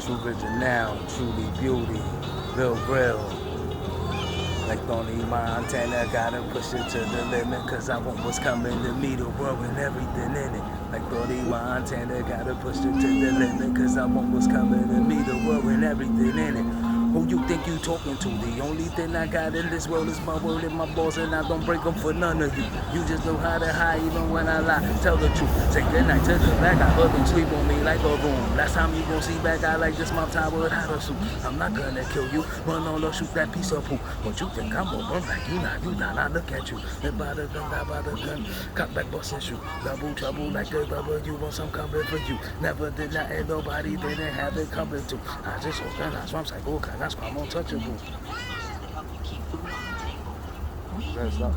True original, truly beauty, real. Like Tony Montana, gotta push it to the limit, cause I want what's coming to me, the world and everything in it. Like Tony Montana, gotta push it to the limit, cause I want what's coming to me, the world and everything in it. Who you think you talking to? The only thing I got in this world is my word and my balls, and I don't break them for none of you. You just know how to hide even when I lie. Tell the truth. Say goodnight to the back. I heard them sleep on me like a room. Last time you gon' see back, I like this mouth tie without a suit. I'm not gonna kill you. Run on or shoot that piece of poop. But you think I'm gonna run like you not. I look at you. Live by the gun, die by the gun. Cut back, bust and shoot. Double trouble like a rubber. You want some coming for you. Never did not, and nobody didn't have it coming to. I just open my swamps like, oh, that's why I'm untouchable. That's not.